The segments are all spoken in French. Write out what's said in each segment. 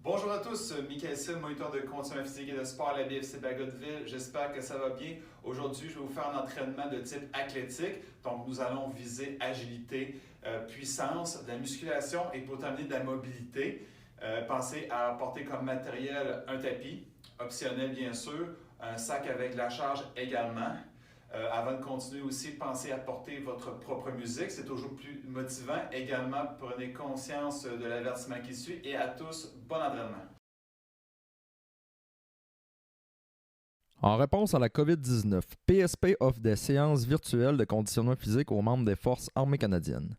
Bonjour à tous, Michael Sil, moniteur de conditionnement physique et de sport à la BFC Bagotville. J'espère que ça va bien. Aujourd'hui, je vais vous faire un entraînement de type athlétique. Donc, nous allons viser agilité, puissance, de la musculation et pour terminer de la mobilité. Pensez à apporter comme matériel un tapis, optionnel bien sûr, un sac avec de la charge également. Avant de continuer aussi, pensez à porter votre propre musique, c'est toujours plus motivant. Également, prenez conscience de l'avertissement qui suit et à tous, bon entraînement. En réponse à la COVID-19, PSP offre des séances virtuelles de conditionnement physique aux membres des Forces armées canadiennes.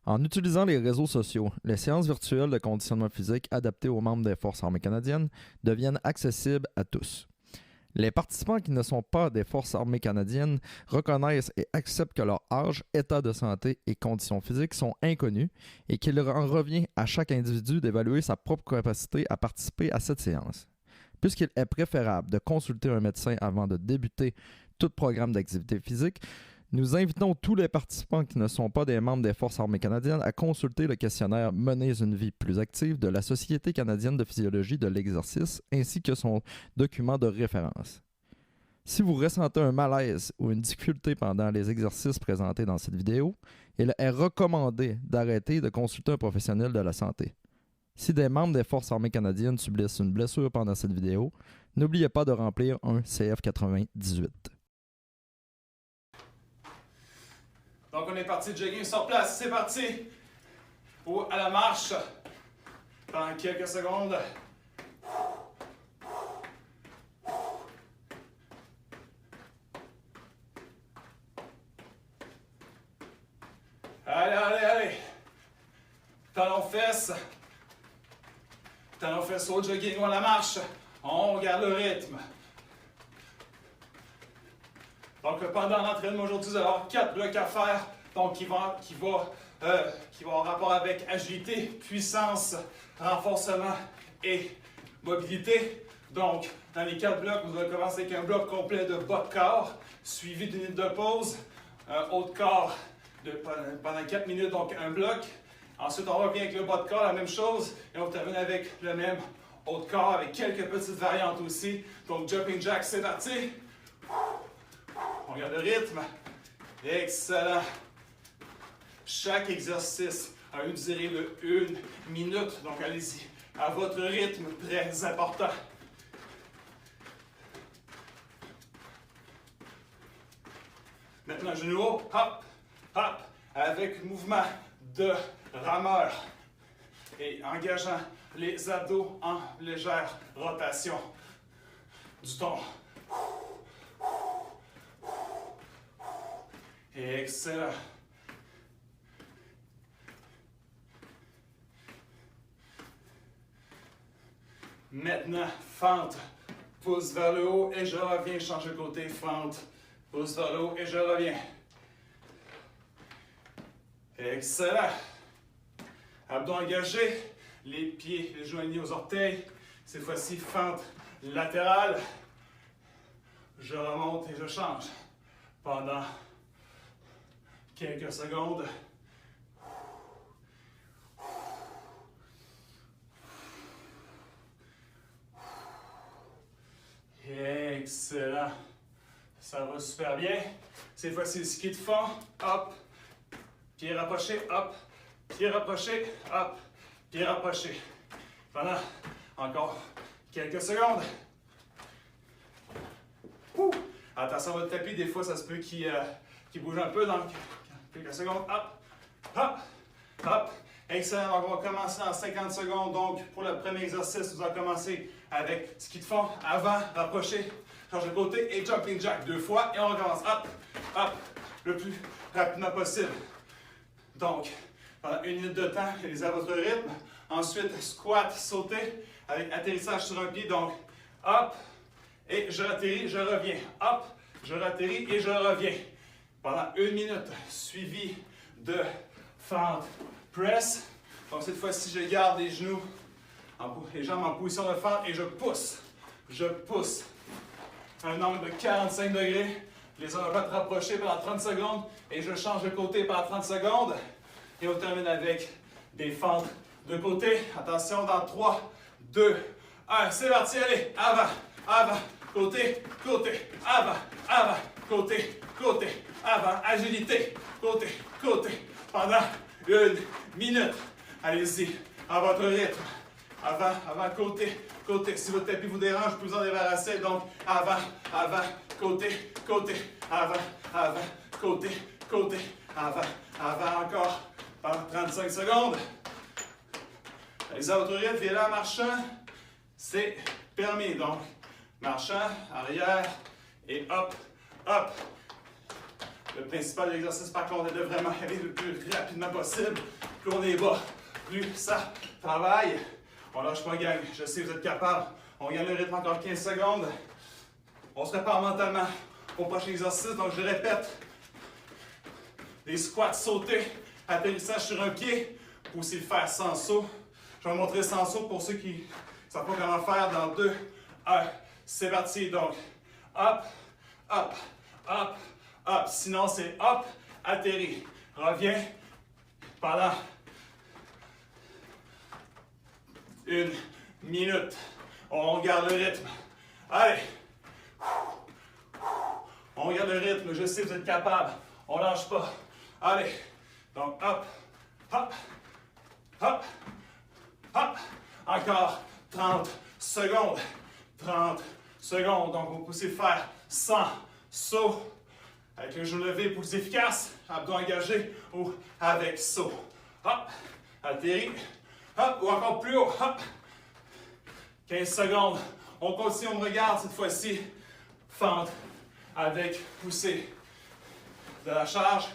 En utilisant les réseaux sociaux, les séances virtuelles de conditionnement physique adaptées aux membres des Forces armées canadiennes deviennent accessibles à tous. Les participants qui ne sont pas des Forces armées canadiennes reconnaissent et acceptent que leur âge, état de santé et conditions physiques sont inconnus et qu'il en revient à chaque individu d'évaluer sa propre capacité à participer à cette séance. Puisqu'il est préférable de consulter un médecin avant de débuter tout programme d'activité physique, nous invitons tous les participants qui ne sont pas des membres des Forces armées canadiennes à consulter le questionnaire « Menez une vie plus active » de la Société canadienne de physiologie de l'exercice ainsi que son document de référence. Si vous ressentez un malaise ou une difficulté pendant les exercices présentés dans cette vidéo, il est recommandé d'arrêter de consulter un professionnel de la santé. Si des membres des Forces armées canadiennes subissent une blessure pendant cette vidéo, n'oubliez pas de remplir un CF98. Donc, on est parti de jogging sur place. C'est parti! Ou à la marche. Pendant quelques secondes. Allez! Talons-fesses. Talons-fesses au jogging ou à la marche. On garde le rythme. Donc, pendant l'entraînement aujourd'hui, vous allez avoir 4 blocs à faire, donc qui vont en rapport avec agilité, puissance, renforcement et mobilité. Donc, dans les 4 blocs, vous allez commencer avec un bloc complet de bas de corps, suivi d'une minute de pause, haut de corps pendant 4 minutes, donc un bloc. Ensuite, on revient avec le bas de corps, la même chose, et on termine avec le même haut de corps, avec quelques petites variantes aussi. Donc, jumping jack, c'est parti! On regarde le rythme. Excellent. Chaque exercice a une durée de 1 minute. Donc, allez-y à votre rythme, très important. Maintenant, genou haut, hop, hop, avec mouvement de rameur et engageant les abdos en légère rotation du ton. Excellent. Maintenant, fente. Pouce vers le haut et je reviens. Change de côté, fente. Pouce vers le haut et je reviens. Excellent. Abdos engagés. Les pieds, les genoux alignés aux orteils. Cette fois-ci, fente latérale. Je remonte et je change. Pendant quelques secondes. Excellent. Ça va super bien. Cette fois-ci, le ski de fond. Hop. Pied rapproché. Hop. Pied rapproché. Hop. Pied rapproché. Pendant encore quelques secondes. Attention à votre tapis. Des fois, ça se peut qu'il bouge un peu. Donc, quelques secondes, hop, hop, hop. Excellent, donc on va commencer en 50 secondes. Donc, pour le premier exercice, vous allez commencer avec ski de fond, avant, rapproché, change de côté et jumping jack 2 fois. Et on recommence, hop, hop, le plus rapidement possible. Donc, pendant 1 minute de temps, allez à votre rythme. Ensuite, squat, sauter avec atterrissage sur un pied. Donc, hop, et je atterris, je reviens. Hop, je atterris et je reviens. Pendant 1 minute, suivi de fente press. Donc cette fois-ci, je garde les genoux, les jambes en position de fente et je pousse. Je pousse. Un angle de 45 degrés. Les omoplates rapprochées pendant 30 secondes et je change de côté pendant 30 secondes. Et on termine avec des fentes de côté. Attention, dans 3, 2, 1. C'est parti, allez, avant, avant, côté, côté, avant, avant, côté, côté, avant, agilité, côté, côté, pendant 1 minute. Allez-y, à votre rythme. Avant, avant, côté, côté. Si votre tapis vous dérange, vous pouvez vous en débarrasser. Donc, avant, avant, côté, côté, avant, avant, côté, côté, avant, avant, encore. Pendant 35 secondes. Allez-y à votre rythme, et là, marchant, c'est permis. Donc, marchant, arrière, et hop, hop. Le principal de l'exercice, par contre, est de vraiment aller le plus rapidement possible. Plus on est bas, plus ça travaille. On lâche pas, gang. Je sais, vous êtes capable. On gagne le rythme encore 15 secondes. On se prépare mentalement au prochain exercice. Donc, je répète. Des squats sautés, atterrissage sur un pied. Vous pouvez aussi le faire sans saut. Je vais vous montrer sans saut pour ceux qui ne savent pas comment faire dans 2, 1. C'est parti. Donc, hop, hop, hop, hop. Sinon, c'est hop, atterri. Reviens pendant 1 minute. On garde le rythme. Allez. On garde le rythme. Je sais, vous êtes capable. On ne lâche pas. Allez. Donc, hop, hop, hop, hop. Encore 30 secondes. 30 secondes. Donc, vous pouvez faire 100 sauts. Avec le genou levé, pouce efficace. Abdos engagés ou avec saut. Hop, atterri. Hop, ou encore plus haut. Hop. 15 secondes. On continue, on me regarde cette fois-ci. Fente avec poussée de la charge.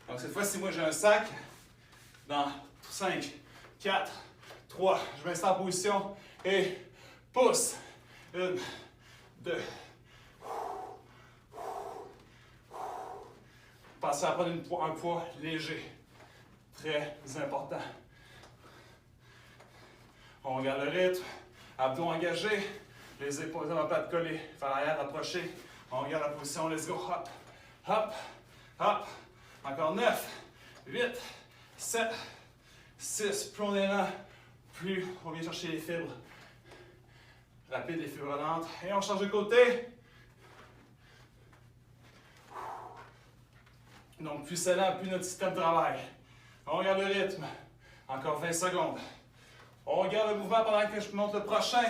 Donc cette fois-ci, moi j'ai un sac. Dans 5, 4, 3. Je m'installe en position et pousse. 1, 2. Passez à prendre un poids léger. Très important. On regarde le rythme. Abdos engagés. Les épaules à plate collées. Vers l'arrière, approcher. On regarde la position. Let's go. Hop. Hop. Hop. Encore 9, 8, 7, 6. Plus on est lent, plus on vient chercher les fibres. Rapide et fibres lentes. Et on change de côté. Donc, plus c'est lent, plus notre système travaille. On regarde le rythme. Encore 20 secondes. On regarde le mouvement pendant que je montre le prochain.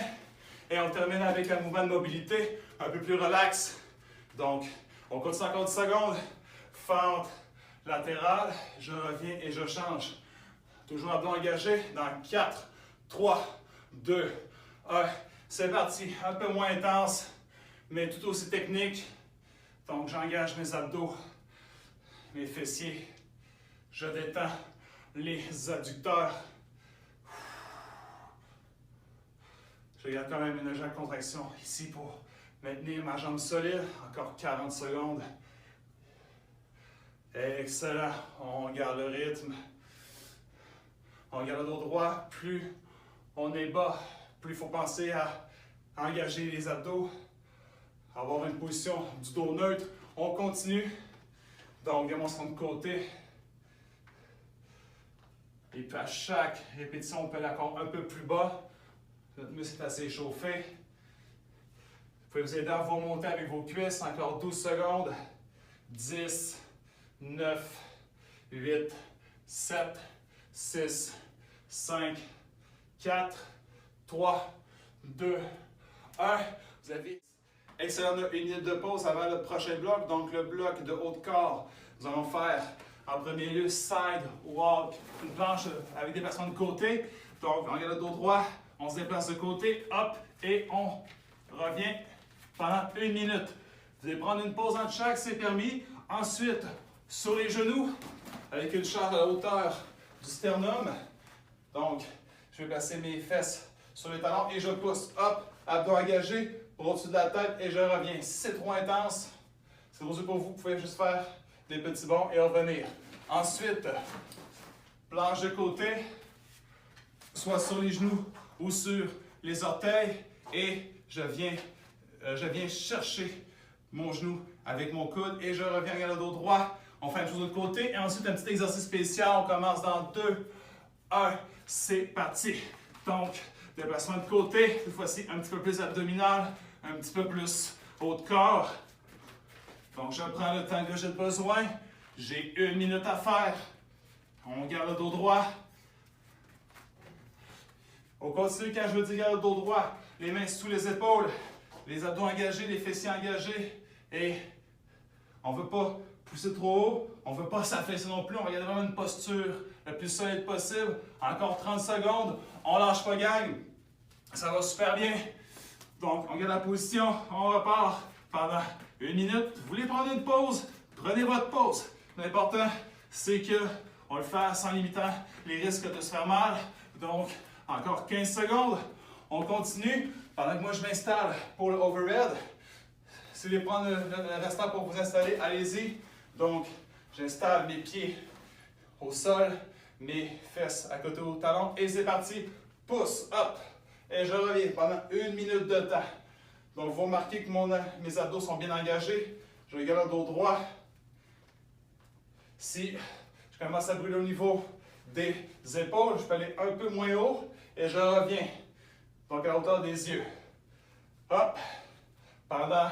Et on termine avec un mouvement de mobilité un peu plus relax. Donc, on continue encore 10 secondes. Fente latérale. Je reviens et je change. Toujours abdos engagés. Dans 4, 3, 2, 1. C'est parti. Un peu moins intense, mais tout aussi technique. Donc, j'engage mes abdos, mes fessiers. Je détends les adducteurs. Je garde quand même une légère contraction ici pour maintenir ma jambe solide. Encore 40 secondes. Excellent. On garde le rythme. On garde le dos droit. Plus on est bas, plus il faut penser à engager les abdos. Avoir une position du dos neutre. On continue. Donc, démonstration de côté. Et puis à chaque répétition, on peut aller encore un peu plus bas. Notre muscle est assez échauffé. Vous pouvez vous aider à vous remonter avec vos cuisses. Encore 12 secondes. 10, 9, 8, 7, 6, 5, 4, 3, 2, 1. Vous avez excellent, une minute de pause avant le prochain bloc. Donc le bloc de haut de corps, nous allons faire en premier lieu side walk, une planche avec des placements de côté. Donc on regarde le dos droit, on se déplace de côté, hop, et on revient pendant 1 minute. Vous allez prendre une pause entre chaque, c'est permis. Ensuite, sur les genoux, avec une charge à la hauteur du sternum. Donc, je vais placer mes fesses sur les talons et je pousse. Hop, abdos engagés, pour au-dessus de la tête et je reviens. Si c'est trop intense, c'est trop dur pour vous, vous pouvez juste faire des petits bonds et revenir. Ensuite, planche de côté, soit sur les genoux ou sur les orteils et je viens chercher mon genou avec mon coude et je reviens vers le dos droit. On fait la même chose de l'autre côté et ensuite un petit exercice spécial. On commence dans 2, 1, c'est parti. Donc, Déplacement de côté, cette fois-ci un petit peu plus abdominal, un petit peu plus haut de corps. Donc je prends le temps que j'ai besoin. J'ai 1 minute à faire. On garde le dos droit. On continue quand je veux dire garde le dos droit. Les mains sous les épaules, les abdos engagés, les fessiers engagés. Et on ne veut pas pousser trop haut, on ne veut pas s'affaisser non plus. On va garder vraiment une posture la plus solide possible. Encore 30 secondes. On ne lâche pas, gang. Ça va super bien. Donc, on garde la position. On repart pendant 1 minute. Vous voulez prendre une pause? Prenez votre pause. L'important, c'est qu'on le fasse en limitant les risques de se faire mal. Donc, encore 15 secondes. On continue pendant que moi, je m'installe pour le overhead. Si vous voulez prendre le restant pour vous installer, allez-y. Donc, j'installe mes pieds au sol, mes fesses à côté au talon. Et c'est parti. Pousse, hop. Et je reviens pendant 1 minute de temps. Donc, vous remarquez que mes abdos sont bien engagés. Je regarde le dos droit. Si je commence à brûler au niveau des épaules, je peux aller un peu moins haut et je reviens. Donc, à la hauteur des yeux. Hop. Pendant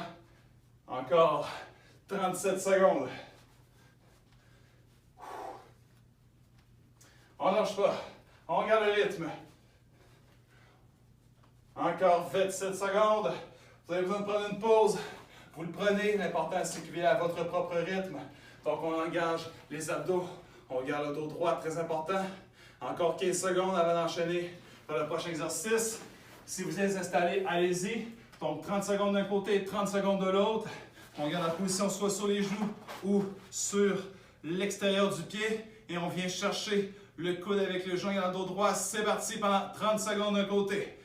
encore 37 secondes. On ne lâche pas. On garde le rythme. Encore 27 secondes. Vous avez besoin de prendre une pause. Vous le prenez. L'important, c'est que vous à votre propre rythme. Donc, on engage les abdos. On garde le dos droit, très important. Encore 15 secondes avant d'enchaîner pour le prochain exercice. Si vous êtes installé, allez-y. Donc, 30 secondes d'un côté, 30 secondes de l'autre. On garde la position soit sur les genoux ou sur l'extérieur du pied. Et on vient chercher le coude avec le genou et le dos droit. C'est parti pendant 30 secondes d'un côté.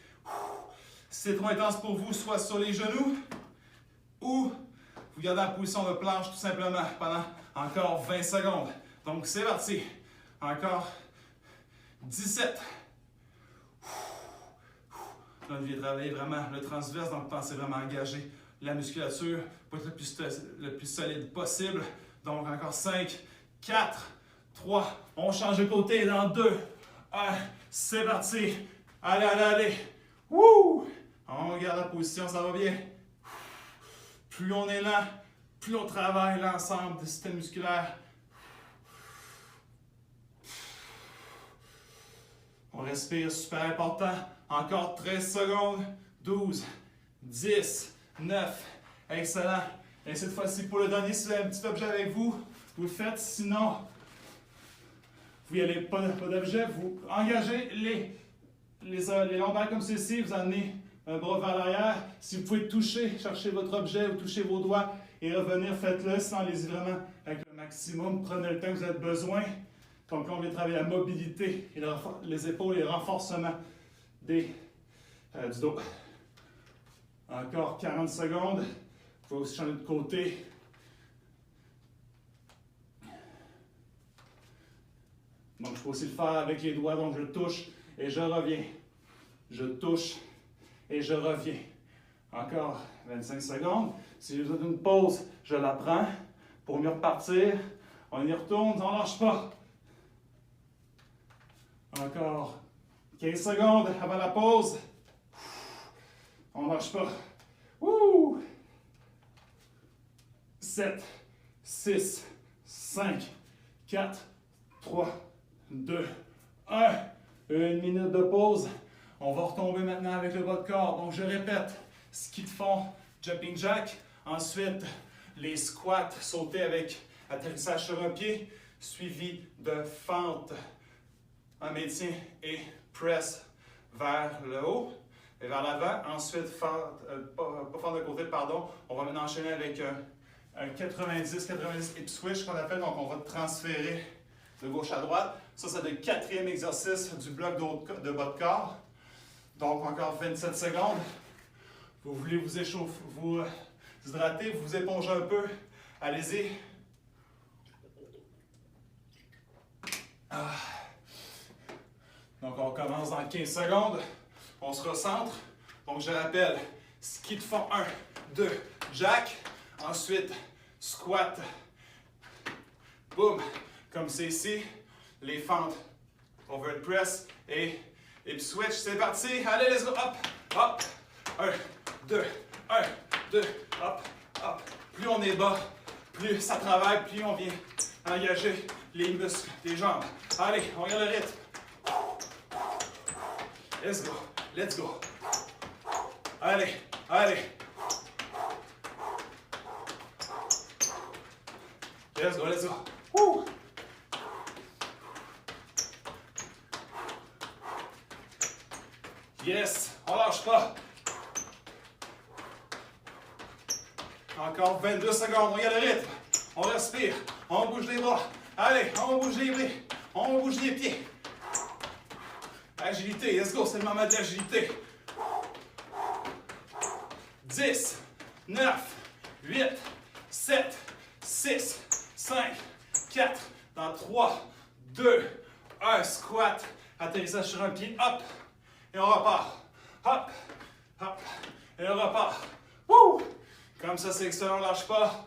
Si c'est trop intense pour vous, soit sur les genoux ou vous gardez la position de planche tout simplement pendant encore 20 secondes. Donc, c'est parti. Encore 17. Là, on vient travailler vraiment le transverse, donc pensez vraiment engager la musculature pour être le plus solide possible. Donc, encore 5, 4, 3. On change de côté dans 2, 1. C'est parti. Allez, allez, allez. Wouh! On garde la position, ça va bien. Plus on est lent, plus on travaille l'ensemble du système musculaire. On respire, super important. Encore 13 secondes. 12, 10, 9. Excellent. Et cette fois-ci, pour le dernier, si vous avez un petit objet avec vous, vous le faites. Sinon, vous n'y allez pas d'objet. Vous engagez les lombaires comme ceci. Vous amenez un bras vers l'arrière. Si vous pouvez toucher, cherchez votre objet ou touchez vos doigts et revenir, faites-le. Sinon, allez-y vraiment avec le maximum. Prenez le temps que vous avez besoin. Donc là, on vient travailler la mobilité, et les épaules et le renforcement du dos. Encore 40 secondes. Il faut aussi changer de côté. Donc, je peux aussi le faire avec les doigts. Donc, je touche et je reviens. Je touche et je reviens. Encore 25 secondes. Si j'ai besoin d'une pause, je la prends pour mieux repartir. On y retourne, on ne lâche pas. Encore 15 secondes avant la pause. On ne lâche pas. Wouh! 7, 6, 5, 4, 3, 2, 1. 1 minute de pause. On va retomber maintenant avec le bas de corps. Donc, je répète, ski de fond, jumping jack. Ensuite, les squats, sauter avec atterrissage sur un pied, suivi de fente en maintien et press vers le haut et vers l'avant. Ensuite, pas fente de côté, pardon. On va maintenant enchaîner avec un 90 hip switch qu'on appelle. Donc, on va transférer de gauche à droite. Ça, c'est le 4e exercice du bloc de bas de corps. Donc, encore 27 secondes. Vous voulez vous échauffer, vous hydrater, vous épongez un peu. Allez-y. Donc, on commence dans 15 secondes. On se recentre. Donc, je rappelle, ski de fond 1, 2, jack. Ensuite, squat. Boum. Comme c'est ici. Les fentes overhead press et Et puis switch, c'est parti. Allez, let's go. Hop, hop. 1, 2, 1, 2, hop, hop. Plus on est bas, plus ça travaille, plus on vient engager les muscles des jambes. Allez, on regarde le rythme. Let's go, let's go. Allez, allez. Let's go, let's go. Woo! Yes, on lâche pas. Encore 22 secondes, on regarde le rythme. On respire, on bouge les bras. Allez, on bouge les bras, on bouge les pieds. Agilité, let's go, c'est le moment de l'agilité. 10, 9, 8, 7, 6, 5, 4, dans 3, 2, 1, squat, atterrissage sur un pied, hop, et on repart, hop, hop, et on repart. Wouh! Comme ça, c'est excellent, lâche pas.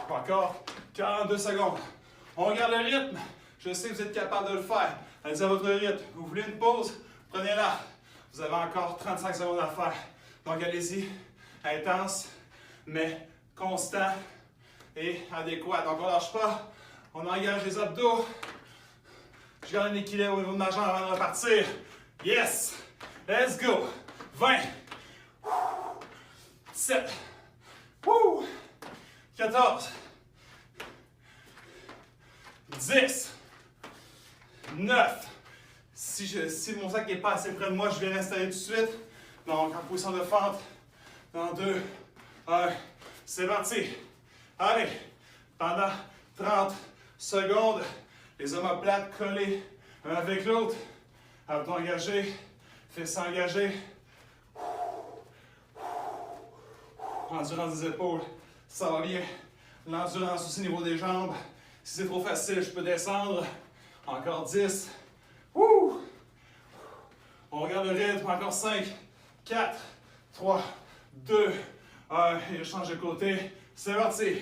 Encore 42 secondes. On regarde le rythme. Je sais que vous êtes capable de le faire. Allez à votre rythme. Vous voulez une pause? Prenez-la. Vous avez encore 35 secondes à faire. Donc allez-y. Intense, mais constant et adéquat. Donc on ne lâche pas. On engage les abdos. Je garde un équilibre au niveau de ma jambe avant de repartir. Yes! Let's go! 20. 17. 14. 10. 9. Si mon sac n'est pas assez près de moi, je vais l'installer tout de suite. Donc, en position de fente. Dans 2, 1. C'est parti. Allez. Pendant 30 secondes, les omoplates collés un avec l'autre. Abdos engagés. Fesses engagés. Endurance des épaules. Ça va bien. L'endurance aussi au niveau des jambes. Si c'est trop facile, je peux descendre. Encore 10. Wouh! On regarde le rythme. Encore 5, 4, 3, 2, 1. Et je change de côté. C'est parti.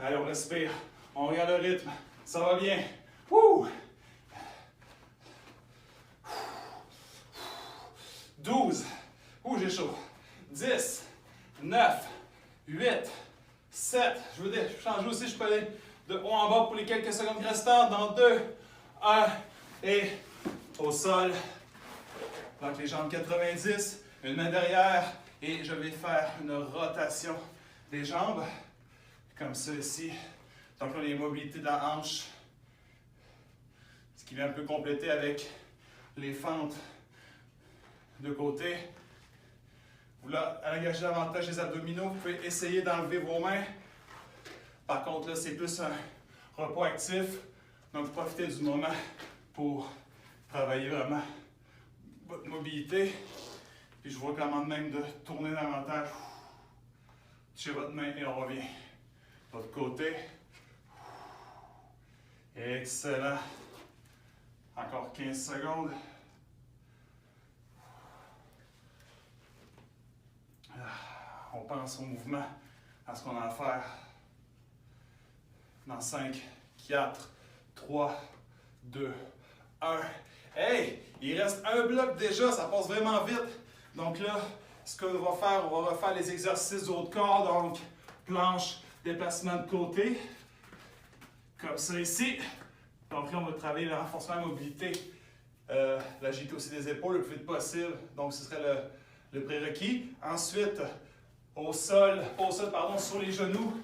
Allez, on respire. On regarde le rythme. Ça va bien. Wouh! 12. Ouh, j'ai chaud. 10, 9, 8, 7. Je veux dire, je change aussi, je peux aller de haut en bas pour les quelques secondes restantes. Dans 2, 1 et au sol. Donc les jambes 90, une main derrière et je vais faire une rotation des jambes. Comme ça ici. Donc on a les mobilités de la hanche. Ce qui vient un peu compléter avec les fentes de côté. Vous voulez engager davantage les abdominaux, vous pouvez essayer d'enlever vos mains. Par contre, là, c'est plus un repos actif. Donc, profitez du moment pour travailler vraiment votre mobilité. Puis, je vous recommande même de tourner davantage. Touchez votre main et on revient. De l'autre côté. Excellent. Encore 15 secondes. On pense au mouvement, à ce qu'on a à faire. Dans 5, 4, 3, 2, 1. Hey! Il reste un bloc déjà, ça passe vraiment vite. Donc là, ce qu'on va faire, on va refaire les exercices du haut de corps. Donc, planche, déplacement de côté. Comme ça ici. Donc là, on va travailler le renforcement de la mobilité. L'agilité aussi des épaules le plus vite possible. Donc, ce serait le prérequis. Ensuite, au sol, sur les genoux,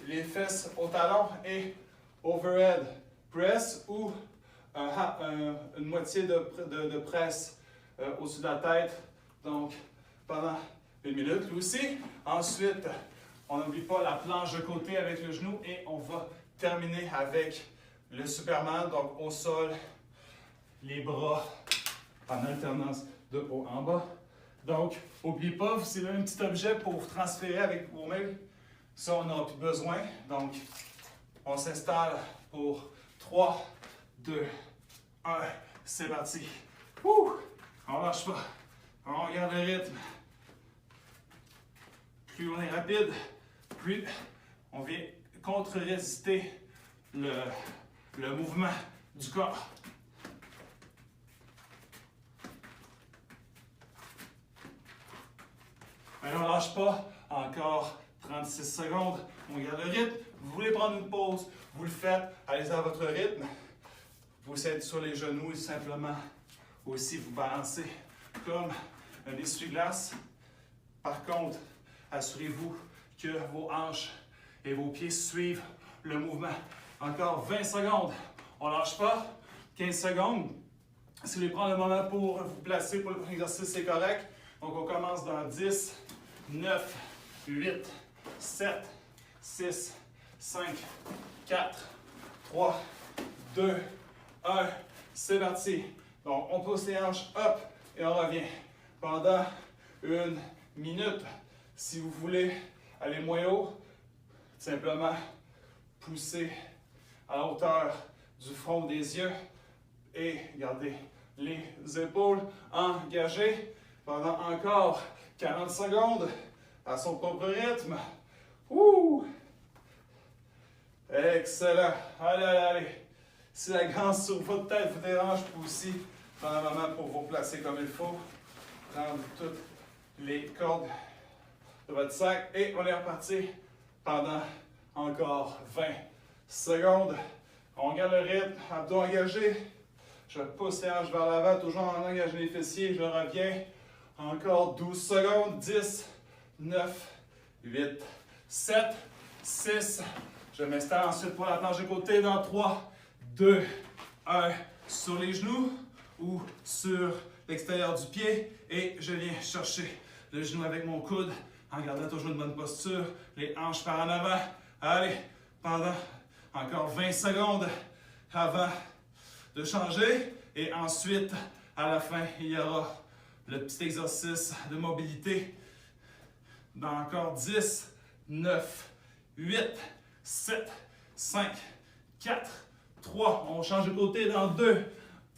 les fesses au talon et overhead press ou une moitié de presse au-dessus de la tête. Donc, pendant 1 minute, lui aussi. Ensuite, on n'oublie pas la planche de côté avec le genou et on va terminer avec le Superman. Donc, au sol, les bras en alternance de haut en bas. Donc, n'oubliez pas, c'est un petit objet pour vous transférer avec vos mains. Ça, on n'aura plus besoin. Donc, on s'installe pour 3, 2, 1. c'est parti. Ouh! On lâche pas. On garde le rythme. Plus on est rapide, plus on vient contre-résister le mouvement du corps. Maintenant, on ne lâche pas. Encore 36 secondes. On garde le rythme. Vous voulez prendre une pause, vous le faites. Allez à votre rythme. Vous êtes sur les genoux et simplement aussi vous balancez comme un essuie-glace. Par contre, assurez-vous que vos hanches et vos pieds suivent le mouvement. Encore 20 secondes. On ne lâche pas. 15 secondes. Si vous voulez prendre le moment pour vous placer pour l'exercice, c'est correct. Donc, on commence dans 10, 9, 8, 7, 6, 5, 4, 3, 2, 1. C'est parti. Donc, on pousse les hanches, hop, et on revient pendant 1 minute. Si vous voulez aller moins haut, simplement poussez à la hauteur du front des yeux et gardez les épaules engagées pendant encore 40 secondes à son propre rythme. Ouh! Excellent. Allez, allez, allez. Si la ganse sur votre tête vous dérange, vous pouvez aussi prendre un moment pour vous placer comme il faut. Prendre toutes les cordes de votre sac et on est reparti pendant encore 20 secondes. On garde le rythme, abdos engagés. Je pousse les hanches vers l'avant, toujours en engageant les fessiers. Je reviens. Encore 12 secondes. 10, 9, 8, 7, 6. Je m'installe ensuite pour la planche de côté dans 3, 2, 1. Sur les genoux ou sur l'extérieur du pied. Et je viens chercher le genou avec mon coude en gardant toujours une bonne posture. Les hanches par en avant. Allez, pendant encore 20 secondes avant de changer. Et ensuite, à la fin, il y aura le petit exercice de mobilité. Dans encore 10, 9, 8, 7, 5, 4, 3. On change de côté dans 2,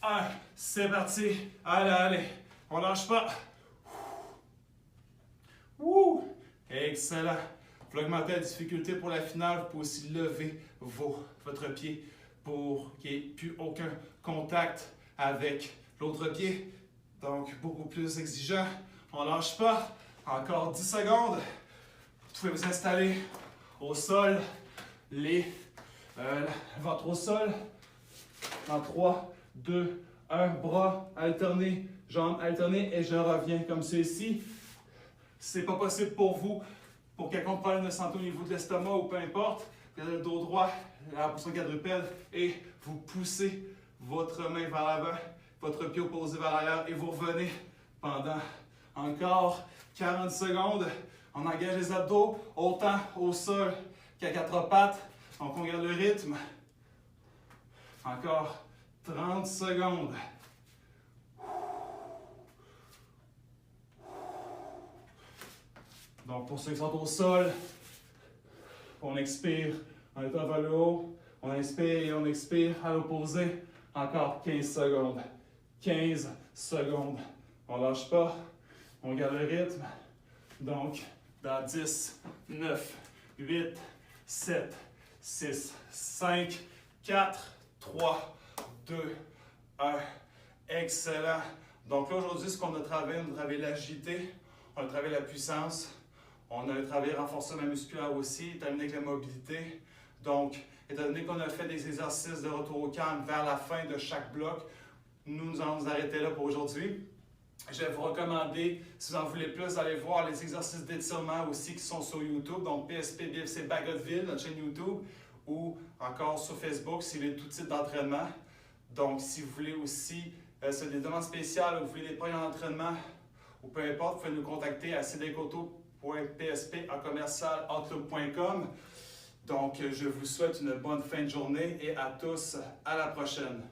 1. C'est parti. Allez, allez. On lâche pas. Ouh. Excellent. Pour augmenter la difficulté pour la finale, vous pouvez aussi lever votre pied pour qu'il n'y ait plus aucun contact avec l'autre pied. Donc, beaucoup plus exigeant. On ne lâche pas. Encore 10 secondes. Vous pouvez vous installer au sol, le ventre au sol. En 3, 2, 1. Bras alternés, jambes alternées et je reviens comme ceci. Si ce n'est pas possible pour vous, pour quelqu'un problème de santé au niveau de l'estomac ou peu importe, vous avez le dos droit, la position quadrupède et vous poussez votre main vers l'avant, votre pied opposé vers l'arrière et vous revenez pendant encore 40 secondes. On engage les abdos autant au sol qu'à quatre pattes. Donc on garde le rythme. Encore 30 secondes. Donc pour ceux qui sont au sol, on expire en étant vers le haut. On inspire et on expire à l'opposé. Encore 15 secondes. 15 secondes. On ne lâche pas. On garde le rythme. Donc, dans 10, 9, 8, 7, 6, 5, 4, 3, 2, 1. Excellent. Donc là, aujourd'hui, ce qu'on a travaillé, on a travaillé l'agilité, on a travaillé la puissance, on a travaillé le renforcement musculaire aussi, terminé avec la mobilité. Donc, étant donné qu'on a fait des exercices de retour au calme vers la fin de chaque bloc, nous allons nous arrêter là pour aujourd'hui. Je vais vous recommander, si vous en voulez plus, d'aller voir les exercices d'étirement aussi qui sont sur YouTube, donc PSP BFC Bagotville, notre chaîne YouTube, ou encore sur Facebook, si vous voulez tout type d'entraînement. Donc, si vous voulez aussi, c'est des demandes spéciales, ou vous voulez des programmes d'entraînement, ou peu importe, vous pouvez nous contacter à cdecoto.psp@outlook.com. Donc, je vous souhaite une bonne fin de journée et à tous, à la prochaine.